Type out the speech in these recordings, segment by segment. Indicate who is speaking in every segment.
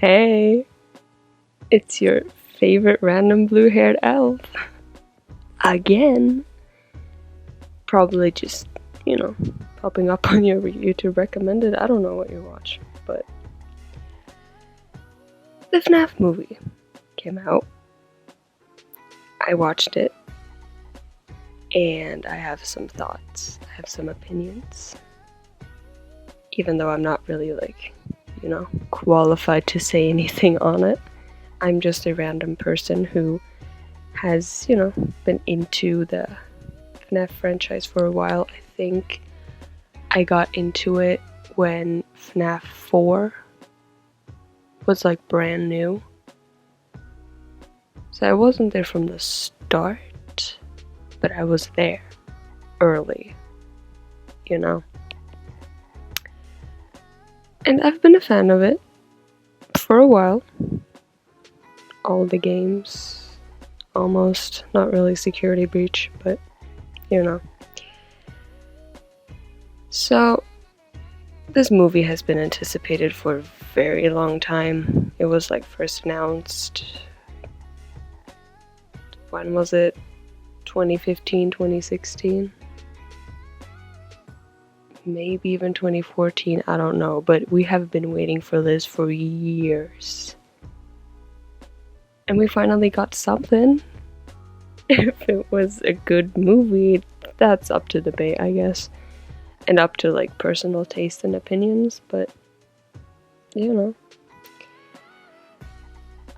Speaker 1: Hey, it's your favorite random blue-haired elf. Again. Probably just, popping up on your YouTube recommended. I don't know what you watch, but the FNAF movie came out. I watched it, and I have some thoughts. I have some opinions. Even though I'm not really, qualified to say anything on it. I'm just a random person who has, been into the FNAF franchise for a while. I think I got into it when FNAF 4 was brand new. So I wasn't there from the start, but I was there early, And I've been a fan of it for a while. All the games, almost. Not really Security Breach, but So, this movie has been anticipated for a very long time. It was first announced, when was it? 2015, 2016? Maybe even 2014, I don't know, but we have been waiting for this for years. And we finally got something. If it was a good movie, that's up to debate, I guess. And up to personal taste and opinions, but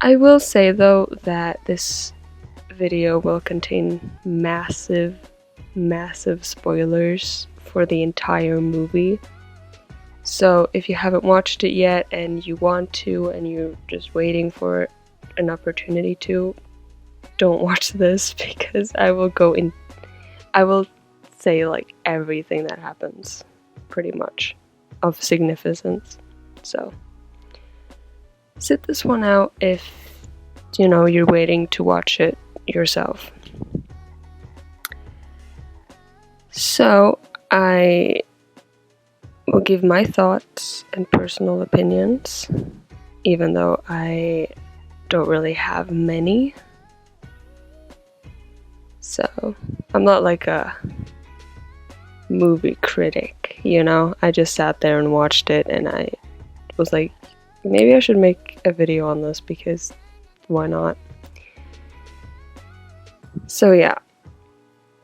Speaker 1: I will say though that this video will contain massive spoilers for the entire movie. So if you haven't watched it yet and you want to and you're just waiting for an opportunity to, don't watch this because I will say everything that happens pretty much of significance. So sit this one out if you're waiting to watch it yourself. So I will give my thoughts and personal opinions, even though I don't really have many. So I'm not a movie critic, I just sat there and watched it and I was like, maybe I should make a video on this because why not? So yeah,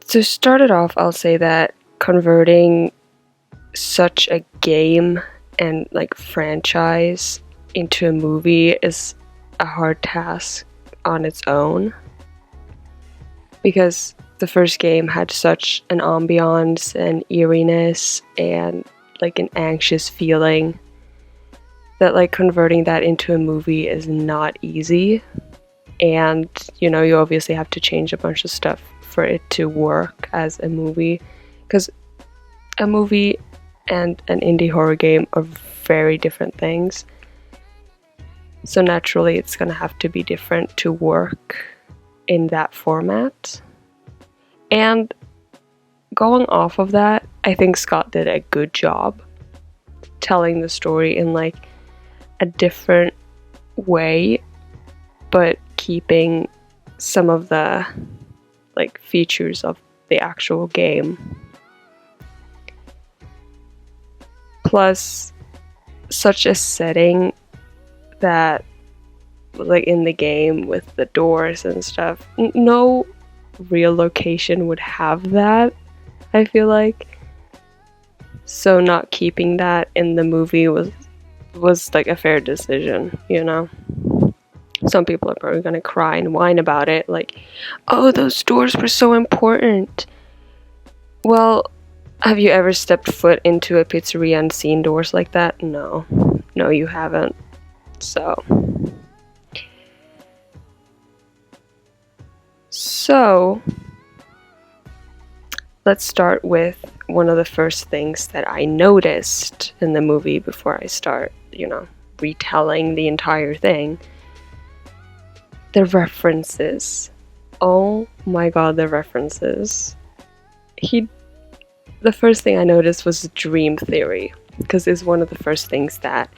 Speaker 1: to start it off, I'll say that converting such a game and franchise into a movie is a hard task on its own, because the first game had such an ambiance and eeriness and an anxious feeling that converting that into a movie is not easy. And you obviously have to change a bunch of stuff for it to work as a movie, because a movie and an indie horror game are very different things. So naturally it's gonna have to be different to work in that format. And going off of that, I think Scott did a good job telling the story in a different way, but keeping some of the features of the actual game. Plus, such a setting that in the game with the doors and stuff, no real location would have that, I feel like. So not keeping that in the movie was a fair decision, Some people are probably gonna cry and whine about it, oh, those doors were so important. Well, have you ever stepped foot into a pizzeria and seen doors like that? No, you haven't. So, let's start with one of the first things that I noticed in the movie before I start, retelling the entire thing. The references. Oh my god, the references. The first thing I noticed was dream theory, because it's one of the first things that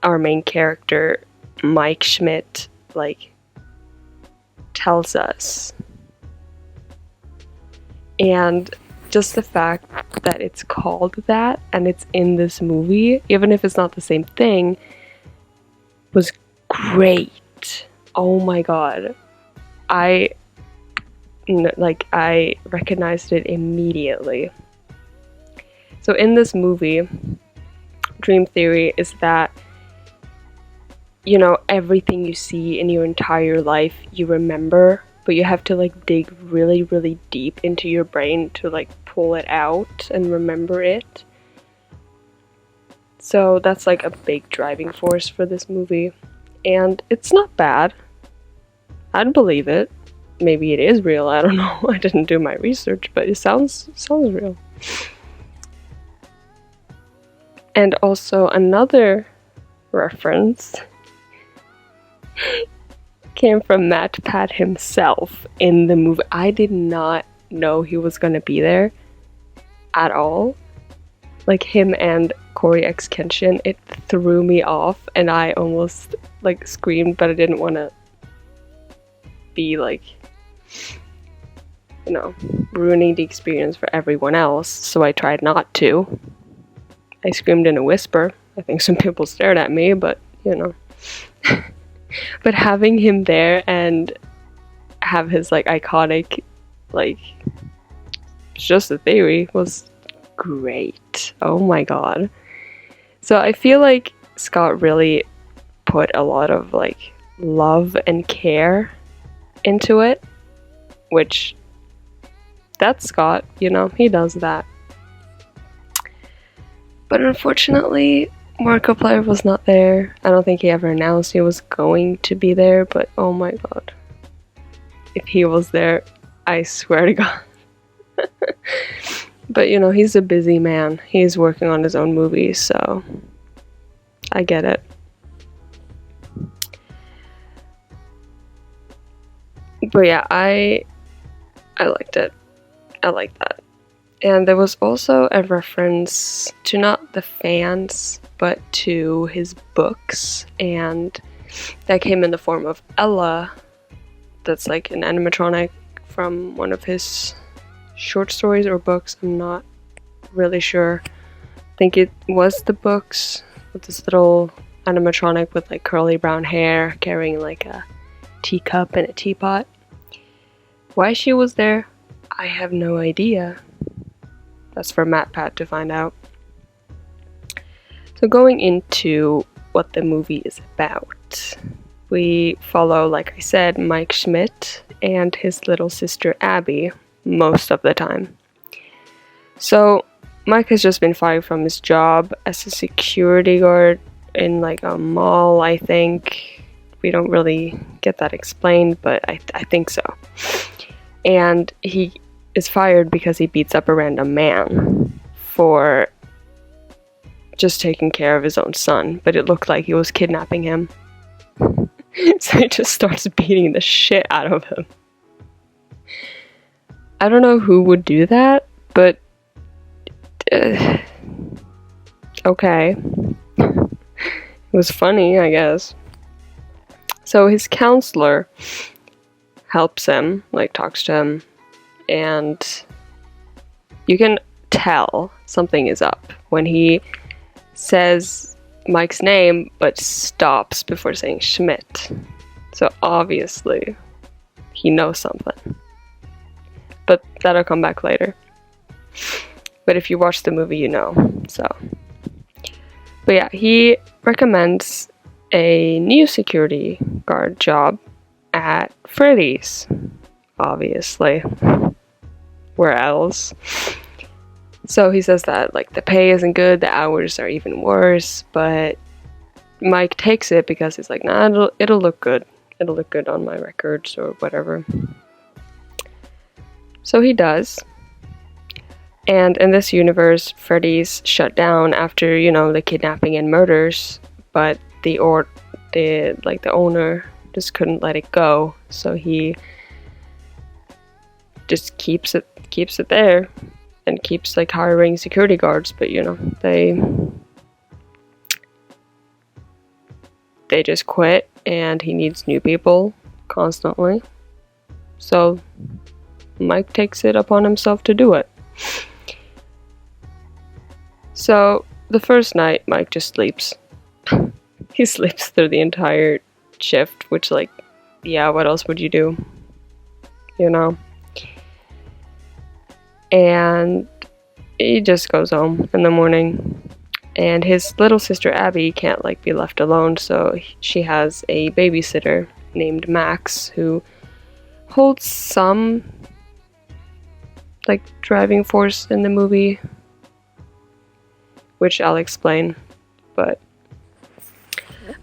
Speaker 1: our main character, Mike Schmidt, like, tells us. And just the fact that it's called that and it's in this movie, even if it's not the same thing, was great. Oh my god. I recognized it immediately. So in this movie, dream theory is that, you know, everything you see in your entire life you remember, but you have to like dig really, really deep into your brain to like pull it out and remember it. So that's like a big driving force for this movie. And it's not bad. I'd believe it. Maybe it is real, I don't know. I didn't do my research, but it sounds real. And also another reference came from Matt Pat himself in the movie. I did not know he was gonna be there at all. Like him and Corey X Kenshin, it threw me off and I almost like screamed, but I didn't want to be like, you know, ruining the experience for everyone else, so I tried not to. I screamed in a whisper. I think some people stared at me, but you know. But having him there and have his like iconic, like, it's just a theory, was great. Oh my god. So I feel like Scott really put a lot of like love and care into it, which that's Scott, you know, he does that. But unfortunately, Markiplier was not there. I don't think he ever announced he was going to be there, but oh my god. If he was there, I swear to god. But you know, he's a busy man. He's working on his own movie, so I get it. But yeah, I liked it. I liked that. And there was also a reference to not the fans, but to his books, and that came in the form of Ella. That's like an animatronic from one of his short stories or books. I'm not really sure. I think it was the books, with this little animatronic with like curly brown hair carrying like a teacup and a teapot. Why she was there, I have no idea. That's for Matt Pat to find out. So going into what the movie is about, we follow, like I said, Mike Schmidt and his little sister Abby most of the time. So Mike has just been fired from his job as a security guard in like a mall, I think. We don't really get that explained, but I think so. And he is fired because he beats up a random man for just taking care of his own son, but it looked like he was kidnapping him. So he just starts beating the shit out of him. I don't know who would do that, but okay. It was funny, I guess. So his counselor helps him, like talks to him, and you can tell something is up when he says Mike's name but stops before saying Schmidt. So obviously he knows something, but that'll come back later. But if you watch the movie, you know. So, but yeah, he recommends a new security guard job at Freddy's, obviously. Where else? So he says that like the pay isn't good, the hours are even worse, but Mike takes it because he's like, nah, it'll look good. It'll look good on my records or whatever. So he does. And in this universe, Freddy's shut down after, you know, the kidnapping and murders, but the owner just couldn't let it go, so he just keeps it there and keeps like hiring security guards, but you know, they just quit and he needs new people constantly. So Mike takes it upon himself to do it. So the first night, Mike just sleeps. He sleeps through the entire shift, which, like, yeah, what else would you do? You know? And he just goes home in the morning. And his little sister Abby can't, like, be left alone, so she has a babysitter named Max who holds some, like, driving force in the movie, which I'll explain. But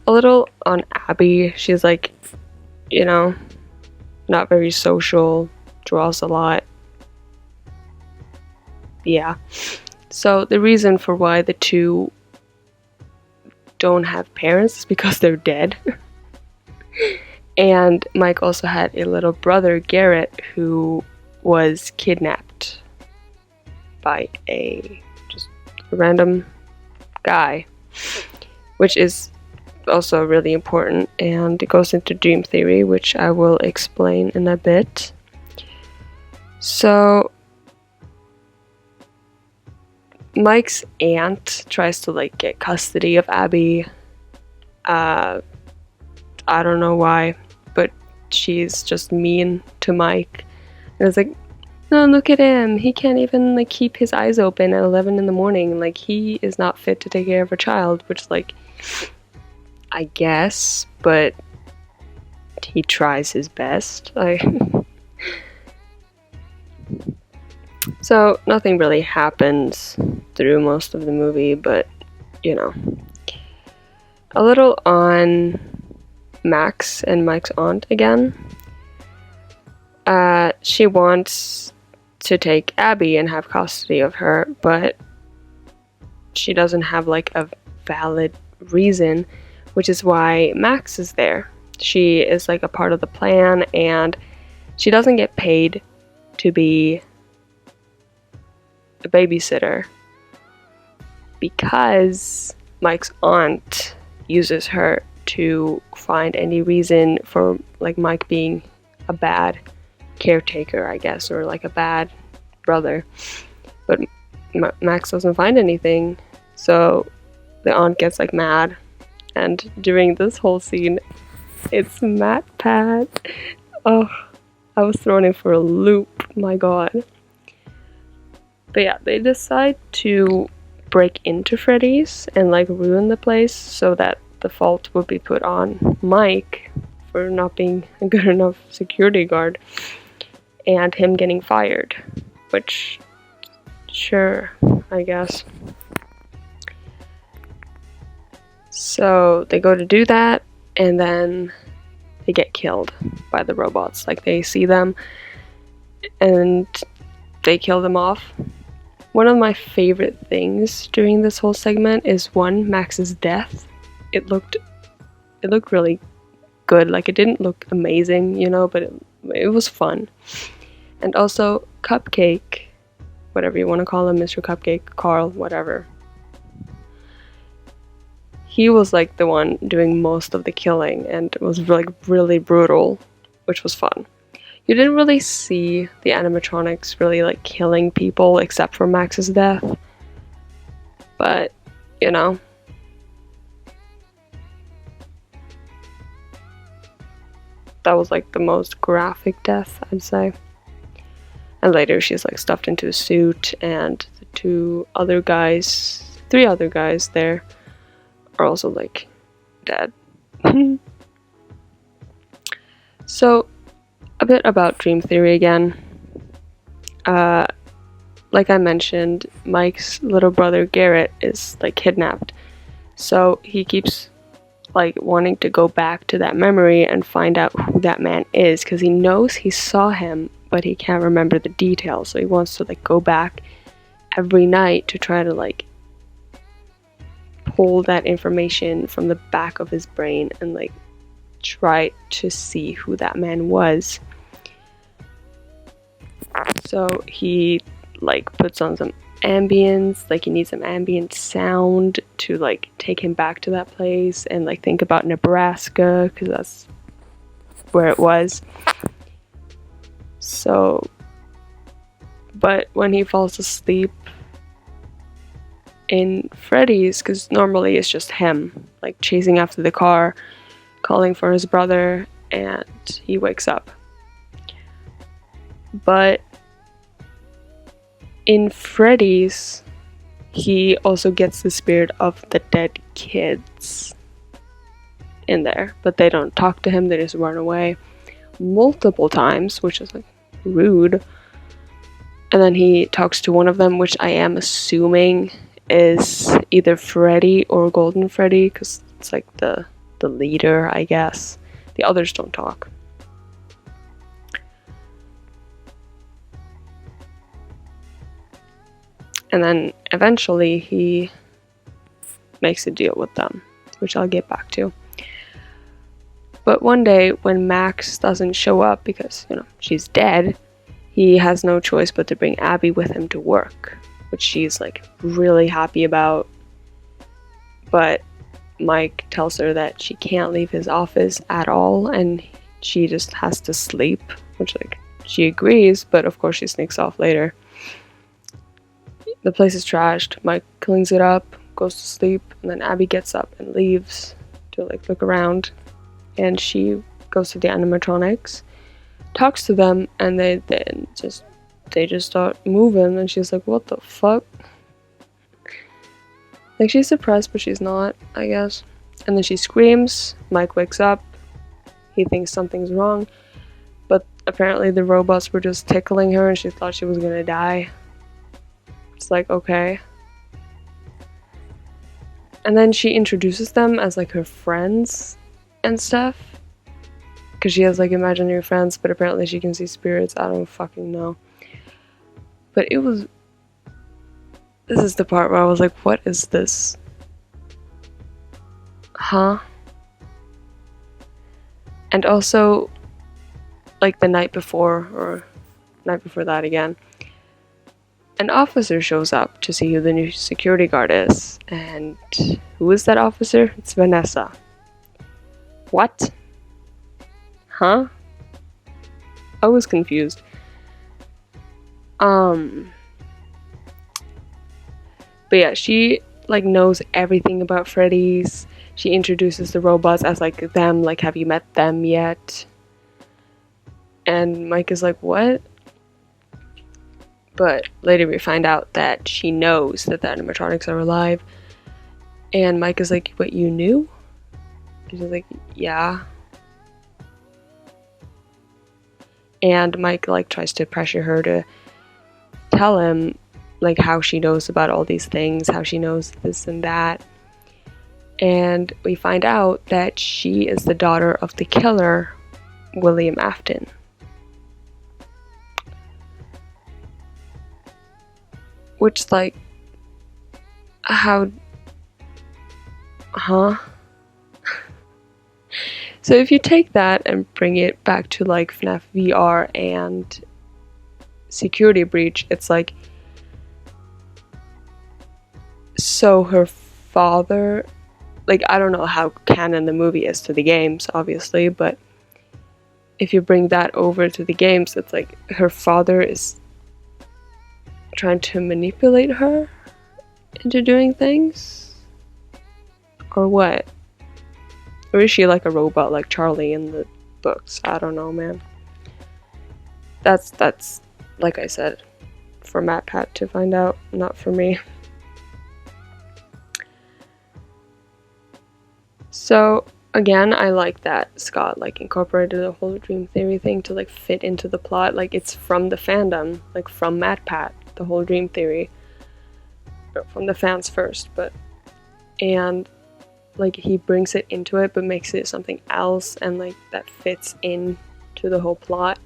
Speaker 1: a little on Abby, she's, like, you know, not very social, draws a lot. Yeah. So the reason for why the two don't have parents is because they're dead. And Mike also had a little brother, Garrett, who was kidnapped by a just random guy, which is also really important, and it goes into dream theory, which I will explain in a bit. So Mike's aunt tries to, like, get custody of Abby. I don't know why, but she's just mean to Mike. And it's like, no, look at him. He can't even, like, keep his eyes open at 11 in the morning. Like, he is not fit to take care of a child, which, like, I guess, but he tries his best. So nothing really happens through most of the movie, but, you know. A little on Max and Mike's aunt again. She wants to take Abby and have custody of her, but she doesn't have, like, a valid reason, which is why Max is there. She is, like, a part of the plan, and she doesn't get paid to be a babysitter because Mike's aunt uses her to find any reason for, like, Mike being a bad caretaker, I guess, or, like, a bad brother. But Max doesn't find anything, so the aunt gets, like, mad. And during this whole scene, it's MatPat. Oh, I was thrown in for a loop, my god. But yeah, they decide to break into Freddy's and, like, ruin the place so that the fault would be put on Mike for not being a good enough security guard and him getting fired, which, sure, I guess. So they go to do that, and then they get killed by the robots. Like, they see them and they kill them off. One of my favorite things during this whole segment is Max's death. It looked really good. Like, it didn't look amazing, you know, but it was fun. And also Cupcake, whatever you want to call him, Mr. Cupcake, Carl, whatever. He was, like, the one doing most of the killing, and it was, like, really brutal, which was fun. You didn't really see the animatronics really, like, killing people except for Max's death. But, you know. That was, like, the most graphic death, I'd say. And later she's, like, stuffed into a suit, and the three other guys there are also, like, dead. So, a bit about dream theory again. Like I mentioned, Mike's little brother Garrett is, like, kidnapped. So he keeps, like, wanting to go back to that memory and find out who that man is, because he knows he saw him, but he can't remember the details. So he wants to, like, go back every night to try to, like, pull that information from the back of his brain and, like, try to see who that man was. So he, like, puts on some ambience, like he needs some ambient sound to like take him back to that place, and like think about Nebraska because that's where it was. So, but when he falls asleep in Freddy's, because normally it's just him like chasing after the car, calling for his brother, and he wakes up. But in Freddy's, he also gets the spirit of the dead kids in there, but they don't talk to him, they just run away multiple times, which is like rude. And then he talks to one of them, which I am assuming is either Freddy or Golden Freddy, because it's like the leader, I guess. The others don't talk. And then eventually he makes a deal with them, which I'll get back to. But one day when Max doesn't show up because, she's dead, he has no choice but to bring Abby with him to work, which she's like really happy about. But Mike tells her that she can't leave his office at all and she just has to sleep, which like she agrees, but of course she sneaks off later. The place is trashed. Mike cleans it up, goes to sleep, and then Abby gets up and leaves to like look around, and she goes to the animatronics, talks to them, and they just start moving, and she's like, what the fuck? Like, she's surprised, but she's not, I guess. And then she screams. Mike wakes up. He thinks something's wrong, but apparently the robots were just tickling her and she thought she was gonna die. It's like, okay. And then she introduces them as like her friends and stuff, because she has like imaginary friends, but apparently she can see spirits. I don't fucking know. But this is the part where I was like, what is this? Huh? And also, like the night before, or night before that again, an officer shows up to see who the new security guard is. And who is that officer? It's Vanessa. What? Huh? I was confused. But yeah, she like knows everything about Freddy's. She introduces the robots as like them, like, have you met them yet? And Mike is like, what? But later we find out that she knows that the animatronics are alive. And Mike is like, what, you knew? And she's like, yeah. And Mike like tries to pressure her to tell him like how she knows about all these things, how she knows this and that. And we find out that she is the daughter of the killer, William Afton. Which, like, how... Huh? So if you take that and bring it back to, like, FNAF VR and Security Breach, it's like... So her father... Like, I don't know how canon the movie is to the games, obviously, but if you bring that over to the games, it's like her father is trying to manipulate her into doing things? Or what? Or is she like a robot like Charlie in the books? I don't know, man. That's like I said, for Matt Pat to find out, not for me. So again, I like that Scott like incorporated the whole dream theory thing to like fit into the plot. Like, it's from the fandom, like from Matt Pat, the whole dream theory, or from the fans first, but and like he brings it into it but makes it something else, and like that fits in to the whole plot.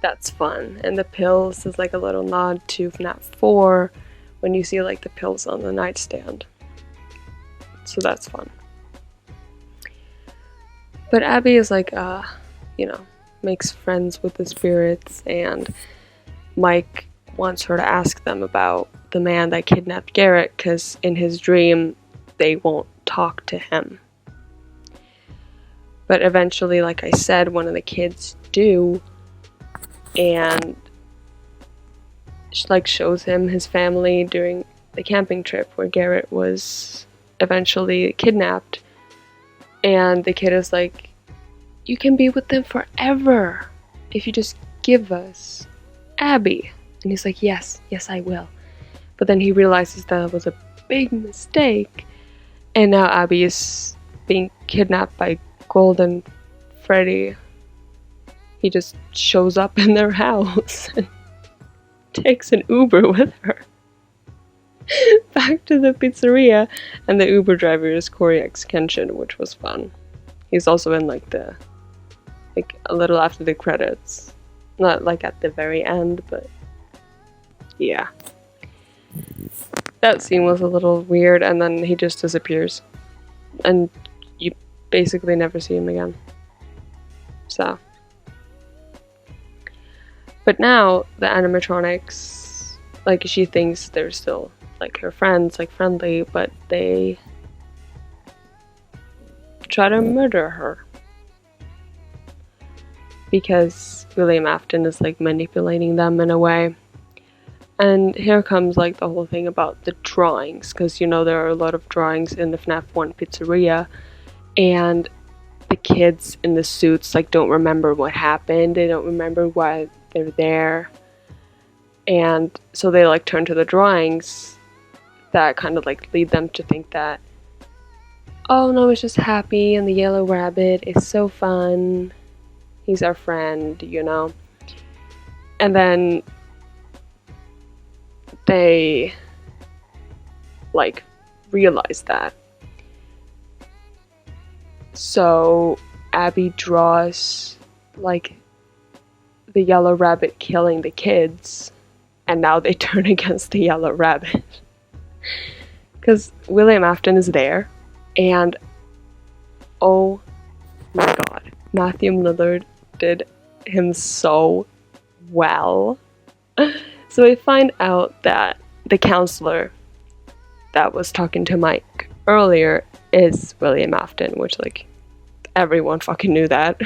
Speaker 1: That's fun. And the pills is like a little nod to FNAF 4 when you see like the pills on the nightstand, so that's fun. But Abby is like, makes friends with the spirits, and Mike wants her to ask them about the man that kidnapped Garrett, because in his dream they won't talk to him. But eventually, like I said, one of the kids do, and like shows him his family during the camping trip where Garrett was eventually kidnapped. And the kid is like, you can be with them forever if you just give us Abby. And he's like, yes, I will. But then he realizes that it was a big mistake, and now Abby is being kidnapped by Golden Freddy. He just shows up in their house and takes an Uber with her back to the pizzeria, and the Uber driver is Corey X. Kenshin, which was fun. He's also in like a little after the credits. Not like at the very end, but yeah. That scene was a little weird, and then he just disappears. And you basically never see him again. So. But now, the animatronics, like, she thinks they're still, like, her friends, like, friendly, but they try to murder her. Because William Afton is, like, manipulating them in a way. And here comes, like, the whole thing about the drawings, because, you know, there are a lot of drawings in the FNAF 1 pizzeria, and the kids in the suits, like, don't remember what happened, they don't remember why they're there, and so they, like, turn to the drawings that kind of, like, lead them to think that, oh, no, it's just Happy, and the yellow rabbit is so fun, he's our friend, you know, and then they, like, realize that. So Abby draws, like, the yellow rabbit killing the kids, and now they turn against the yellow rabbit. Because William Afton is there, and oh my god, Matthew Lillard did him so well. So we find out that the counselor that was talking to Mike earlier is William Afton, which, like, everyone fucking knew that.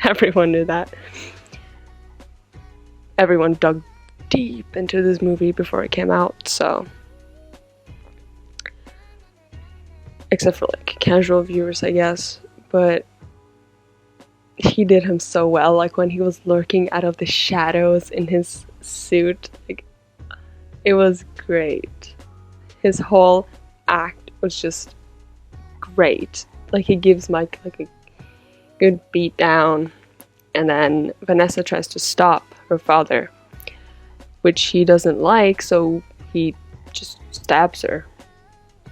Speaker 1: Everyone knew that. Everyone dug deep into this movie before it came out, so. Except for, like, casual viewers, I guess. But he did him so well, like, when he was lurking out of the shadows in his suit, like, it was great. His whole act was just great. Like, he gives Mike, like, a good beat down, and then Vanessa tries to stop her father, which he doesn't like, so he just stabs her,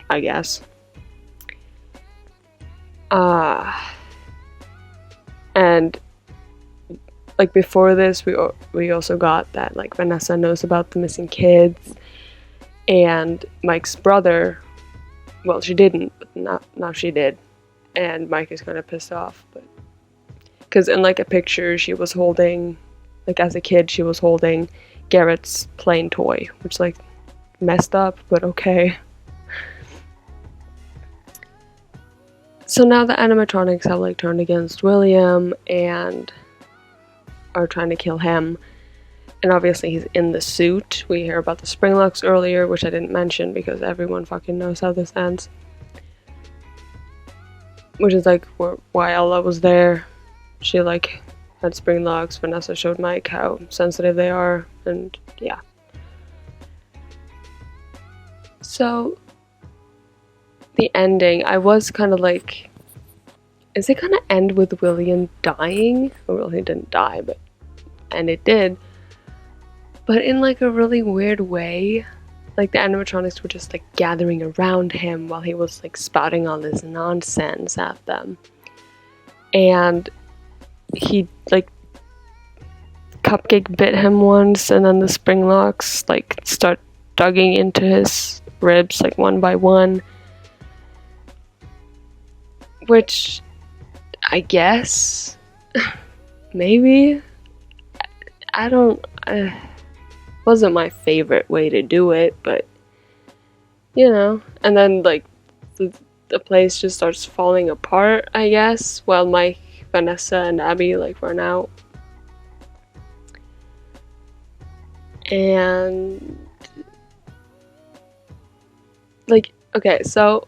Speaker 1: I guess. And like, before this, we also got that, like, Vanessa knows about the missing kids, and Mike's brother, well, she didn't, but now she did, and Mike is kind of pissed off, but because in, like, a picture she was holding, like, as a kid, she was holding Garrett's plane toy, which, like, messed up, but okay. So now the animatronics have, like, turned against William and are trying to kill him. And obviously he's in the suit. We hear about the spring locks earlier, which I didn't mention because everyone fucking knows how this ends. Which is, like, why Ella was there. She, like, had spring locks. Vanessa showed Mike how sensitive they are. And yeah. So the ending, I was kind of like, is it gonna end with William dying? Well, he didn't die, and it did. But in, like, a really weird way. Like, the animatronics were just, like, gathering around him while he was, like, spouting all this nonsense at them. And he, like, Cupcake bit him once, and then the spring locks, like, start digging into his ribs, like, one by one. Which, I guess, maybe, I don't, Wasn't my favorite way to do it, but you know. And then like the place just starts falling apart, I guess, while Mike, Vanessa, and Abby like run out. And like, okay, so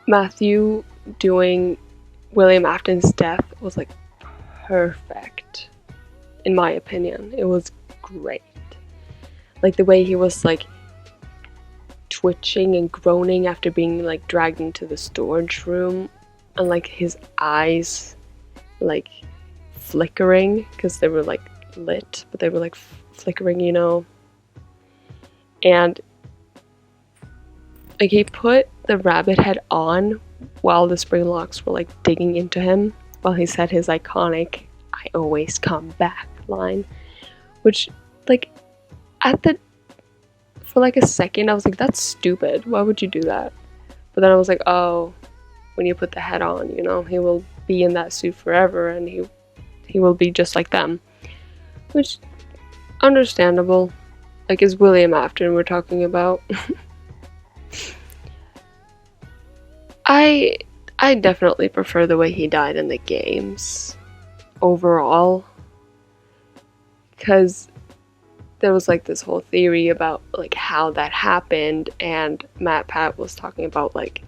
Speaker 1: Matthew doing William Afton's death was like perfect, in my opinion. It was great. Like the way he was like twitching and groaning after being like dragged into the storage room, and like his eyes like flickering because they were like lit, but they were like flickering, you know. And like he put the rabbit head on while the spring locks were like digging into him, while he said his iconic "I always come back" line, which like for like a second I was like, that's stupid, why would you do that? But then I was like, oh, when you put the head on, you know, he will be in that suit forever and he will be just like them, which understandable. Like, is William Afton we're talking about. I definitely prefer the way he died in the games overall, because there was like this whole theory about like how that happened, and Matt Pat was talking about like,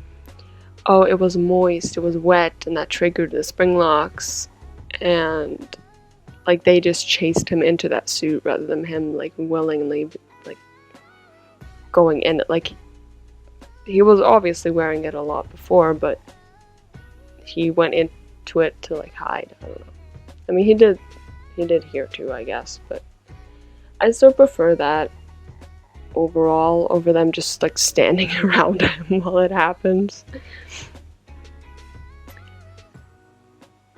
Speaker 1: oh, it was moist, it was wet, and that triggered the spring locks, and like they just chased him into that suit rather than him like willingly like going in it. Like he was obviously wearing it a lot before, but he went into it to like hide. I don't know. I mean, he did here too, I guess, but I still prefer that overall over them just like standing around him while it happens.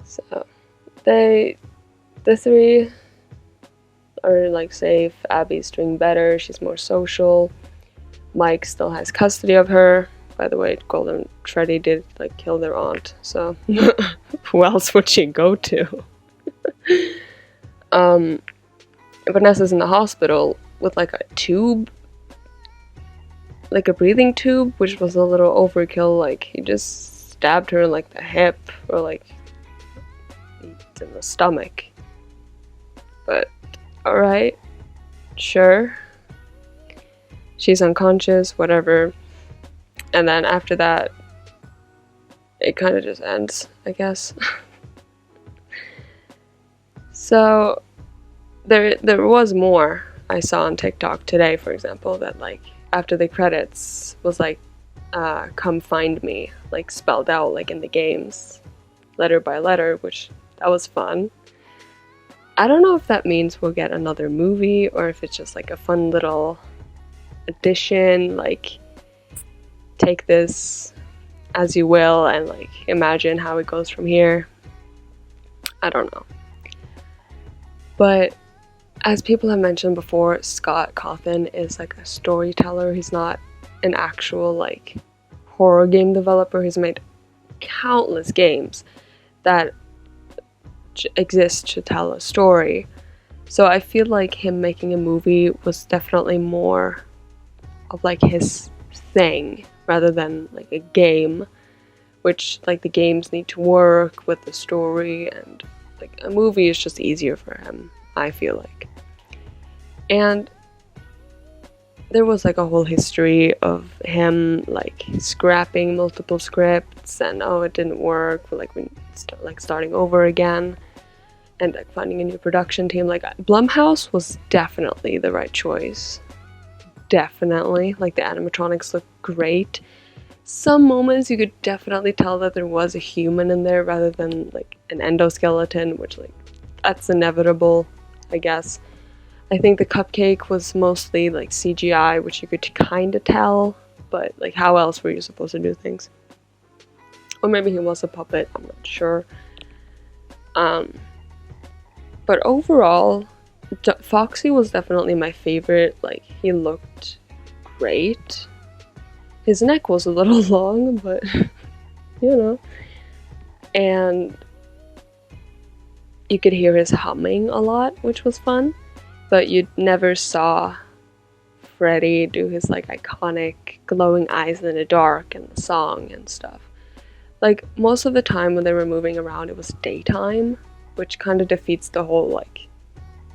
Speaker 1: So the three are like safe. Abby's doing better, she's more social. Mike still has custody of her. By the way, Golden and Freddy did like kill their aunt, so who else would she go to? Vanessa's in the hospital with like a tube, like a breathing tube, which was a little overkill. Like he just stabbed her in like the hip or like in the stomach. But alright, sure. She's unconscious, whatever. And then after that, it kind of just ends, I guess. So there was more I saw on TikTok today, for example, that like after the credits was like come find me, like spelled out like in the games, letter by letter, which that was fun. I don't know if that means we'll get another movie or if it's just like a fun little addition, like take this as you will and like imagine how it goes from here. I don't know. But as people have mentioned before, Scott Cawthon is like a storyteller. He's not an actual like horror game developer. He's made countless games that exist to tell a story. So I feel like him making a movie was definitely more of like his thing rather than like a game, which like the games need to work with the story, and like a movie is just easier for him, I feel like. And there was like a whole history of him like scrapping multiple scripts and oh, it didn't work, but like we starting over again and like finding a new production team. Like Blumhouse was definitely the right choice. Definitely. Like the animatronics look great. Some moments you could definitely tell that there was a human in there rather than like an endoskeleton, which like that's inevitable, I guess. I think the cupcake was mostly like CGI, which you could kind of tell, but like how else were you supposed to do things? Or maybe he was a puppet, I'm not sure. But overall, Foxy was definitely my favorite. Like he looked great. His neck was a little long, but you know. And you could hear his humming a lot, which was fun. but you never saw Freddy do his like iconic glowing eyes in the dark and the song and stuff. Like most of the time when they were moving around it was daytime, which kind of defeats the whole like,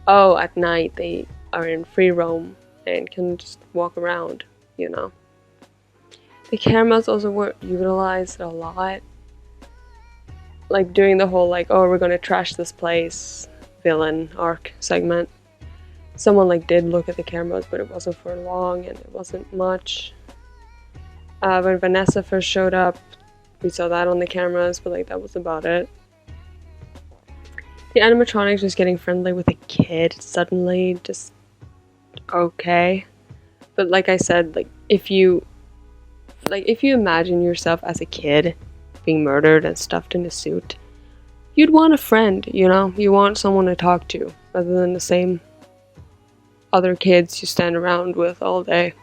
Speaker 1: oh, at night they are in free roam and can just walk around, you know. The cameras also were utilized a lot. Like during the whole like, oh, we're gonna trash this place villain arc segment, someone like did look at the cameras, but it wasn't for long and it wasn't much. When Vanessa first showed up, we saw that on the cameras, but like that was about it. The animatronics just getting friendly with a kid suddenly, just okay. But like I said, like if you imagine yourself as a kid being murdered and stuffed in a suit, you'd want a friend, you know? You want someone to talk to, rather than the same other kids you stand around with all day.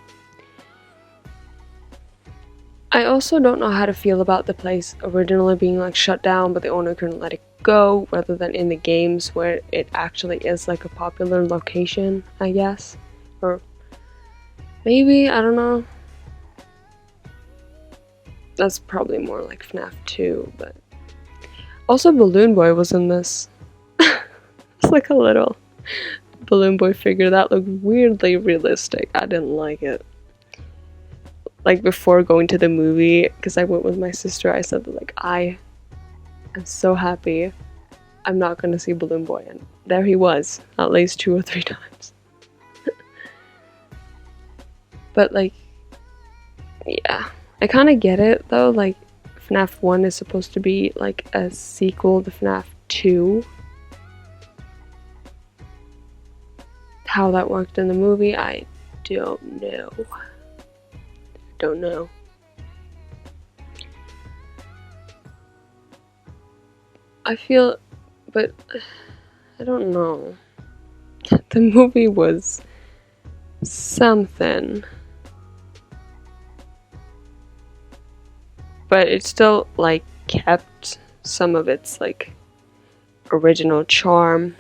Speaker 1: I also don't know how to feel about the place originally being like shut down, but the owner couldn't let it go, rather than in the games where it actually is like a popular location, I guess. Or maybe, I don't know. That's probably more like FNAF 2, but also Balloon Boy was in this. It's like a little Balloon Boy figure that looked weirdly realistic. I didn't like it. Like before going to the movie, because I went with my sister, I said that like I am so happy I'm not gonna see Balloon Boy, and there he was at least 2 or 3 times. But like, yeah, I kind of get it though. Like FNAF 1 is supposed to be like a sequel to FNAF 2. How that worked in the movie, I don't know. Don't know. I feel, but I don't know. The movie was something, but it still like kept some of its like original charm.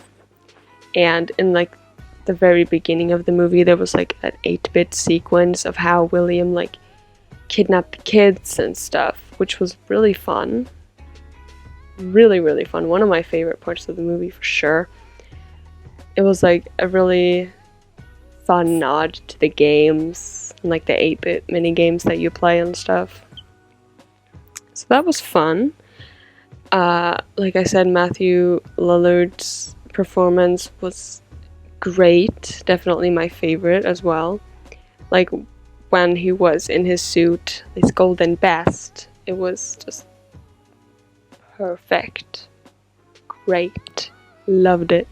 Speaker 1: And in like the very beginning of the movie, there was like an 8-bit sequence of how William like kidnapped the kids and stuff, which was really fun. Really, really fun. One of my favorite parts of the movie for sure. It was like a really fun nod to the games and like the 8-bit mini games that you play and stuff. So that was fun. Like I said, Matthew Lillard's performance was great. Definitely my favorite as well. Like when he was in his suit, his golden best, it was just perfect. Great. Loved it.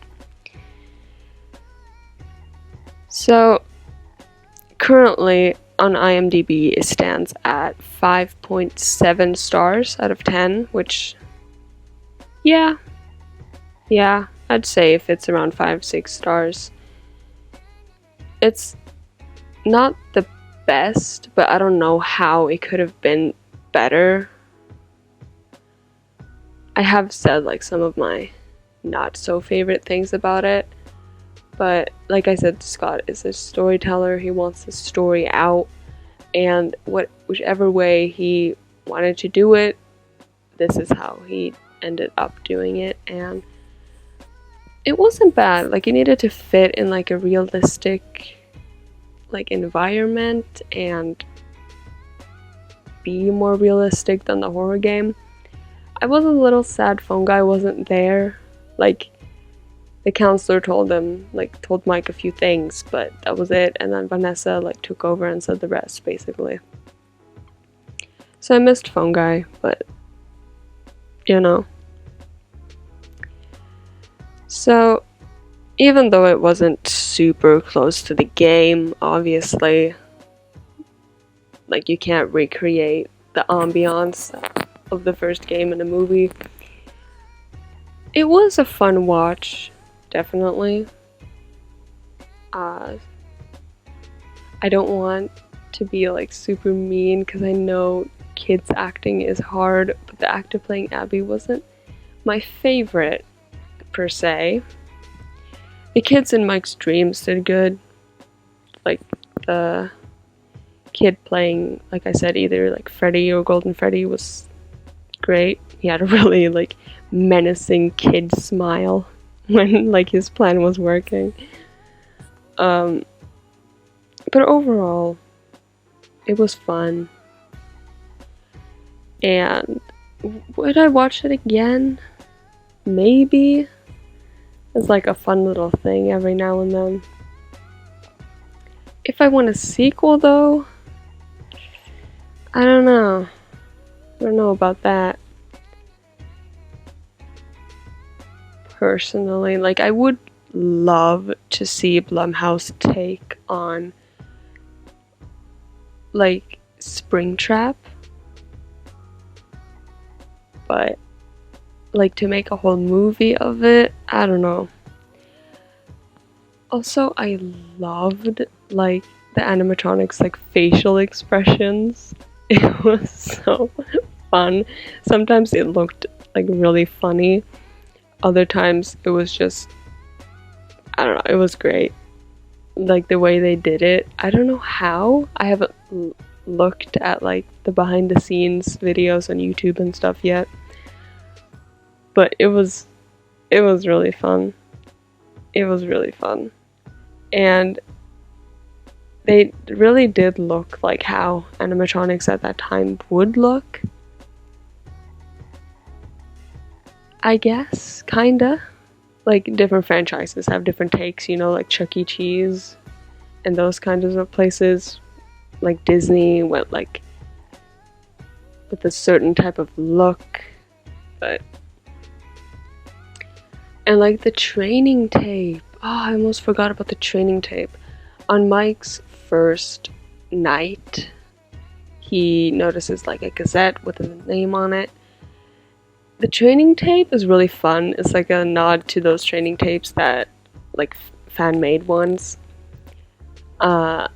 Speaker 1: So currently on IMDb it stands at 5.7 stars out of 10, which yeah, I'd say if it's around 5-6 stars. It's not the best, but I don't know how it could have been better. I have said like some of my not so favorite things about it, but like I said, Scott is a storyteller. He wants the story out, and whichever way he wanted to do it, this is how he ended up doing it. And it wasn't bad. Like it needed to fit in like a realistic like environment and be more realistic than the horror game. I was a little sad Phone Guy wasn't there. Like the counselor told Mike a few things, but that was it, and then Vanessa like took over and said the rest basically. So I missed Phone Guy, but you know. So even though it wasn't super close to the game, obviously, like you can't recreate the ambiance of the first game in a movie. It was a fun watch, definitely. I don't want to be like super mean because I know kids acting is hard, but the actor playing Abby wasn't my favorite per se. The kids in Mike's Dreams did good. Like the kid playing, like I said, either like Freddy or Golden Freddy was great. He had a really like menacing kid smile when like his plan was working. But overall, it was fun. And would I watch it again? Maybe. It's like a fun little thing every now and then. If I want a sequel though, I don't know. I don't know about that. Personally, like I would love to see Blumhouse take on like Springtrap, but like to make a whole movie of it, I don't know. Also, I loved like the animatronics like facial expressions. It was so fun. Sometimes it looked like really funny. Other times it was just, I don't know, it was great. Like the way they did it. I don't know how. I haven't looked at like the behind the scenes videos on YouTube and stuff yet. But it was really fun. It was really fun. And they really did look like how animatronics at that time would look. I guess, kinda. Like different franchises have different takes, you know, like Chuck E. Cheese and those kinds of places. Like Disney went like with a certain type of look, but and like the training tape. Oh, I almost forgot about the training tape. On Mike's first night, he notices like a cassette with a name on it. The training tape is really fun. It's like a nod to those training tapes that like fan-made ones. So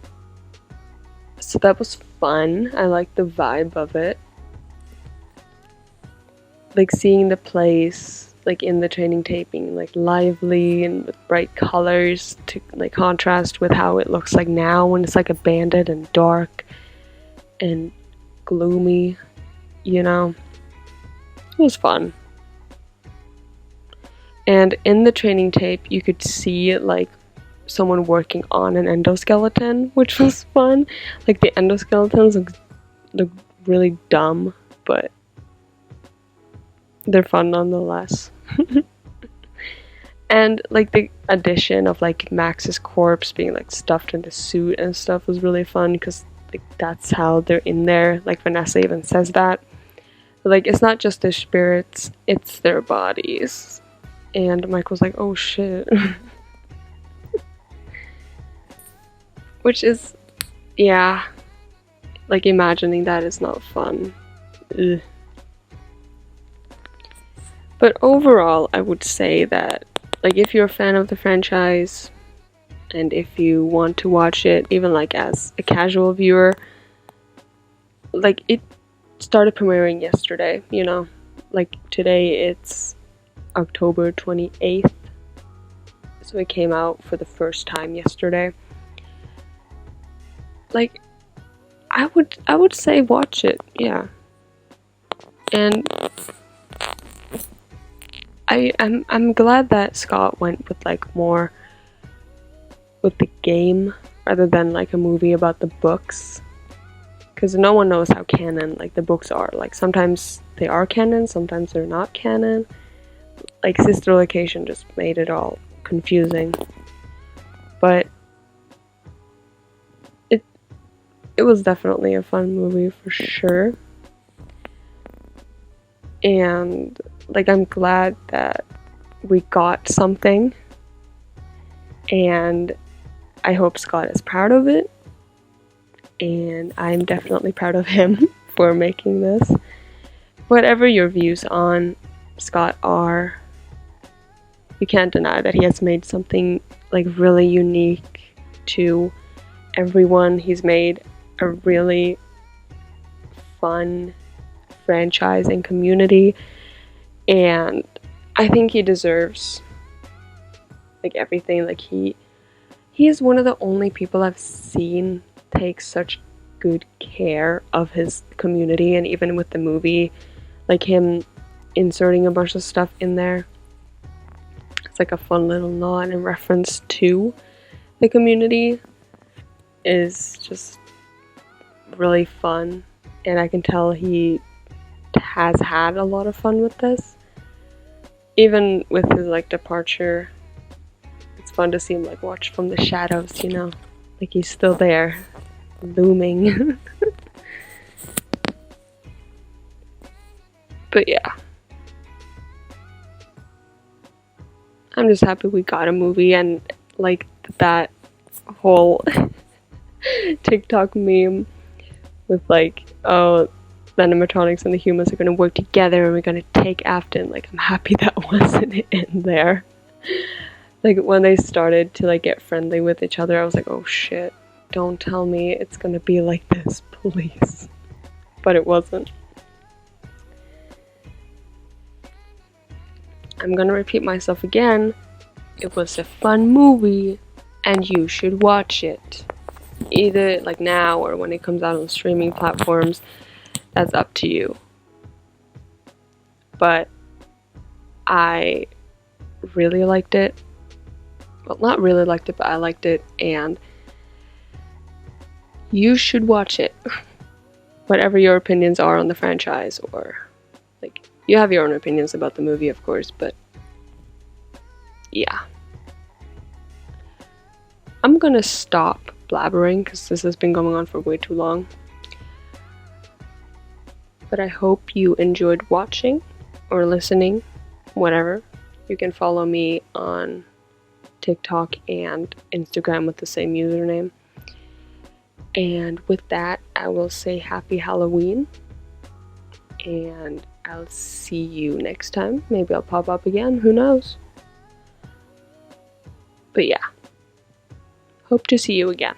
Speaker 1: that was fun. I liked the vibe of it. Like seeing the place like in the training taping like lively and with bright colors to like contrast with how it looks like now when it's like abandoned and dark and gloomy, you know. It was fun. And in the training tape you could see like someone working on an endoskeleton, which was fun. Like the endoskeletons look really dumb, but they're fun nonetheless. And like the addition of like Max's corpse being like stuffed in the suit and stuff was really fun because like that's how they're in there. Like Vanessa even says that. Like it's not just their spirits, it's their bodies. And Mike was like, oh shit. Which is, yeah, like imagining that is not fun. Ugh. But overall, I would say that like if you're a fan of the franchise and if you want to watch it even like as a casual viewer, like it started premiering yesterday, you know, like today it's October 28th, so it came out for the first time yesterday. Like I would say watch it, yeah. And I'm glad that Scott went with like more with the game rather than like a movie about the books, because no one knows how canon like the books are. Like sometimes they are canon, sometimes they're not canon. Like Sister Location just made it all confusing, but it was definitely a fun movie for sure. And like I'm glad that we got something, and I hope Scott is proud of it, and I'm definitely proud of him for making this. Whatever your views on Scott are, you can't deny that he has made something like really unique to everyone. He's made a really fun franchise and community, and I think he deserves like everything. Like he is one of the only people I've seen take such good care of his community, and even with the movie, like him inserting a bunch of stuff in there. It's like a fun little nod and reference to the community is just really fun, and I can tell he has had a lot of fun with this. Even with his like departure, it's fun to see him like watch from the shadows, you know? Like he's still there, looming. But yeah. I'm just happy we got a movie, and like that whole TikTok meme with like, oh, the animatronics and the humans are gonna work together and we're gonna take Afton. Like, I'm happy that wasn't in there. Like when they started to like get friendly with each other, I was like, oh shit, don't tell me it's gonna be like this, please. But it wasn't. I'm gonna repeat myself again. It was a fun movie and you should watch it. Either like now or when it comes out on streaming platforms, that's up to you. But I really liked it. Well, not really liked it, but I liked it, and you should watch it. Whatever your opinions are on the franchise, or like, you have your own opinions about the movie, of course, but yeah. I'm gonna stop blabbering because this has been going on for way too long. But I hope you enjoyed watching or listening, whatever. You can follow me on TikTok and Instagram with the same username. And with that, I will say happy Halloween. And I'll see you next time. Maybe I'll pop up again, who knows? But yeah. Hope to see you again.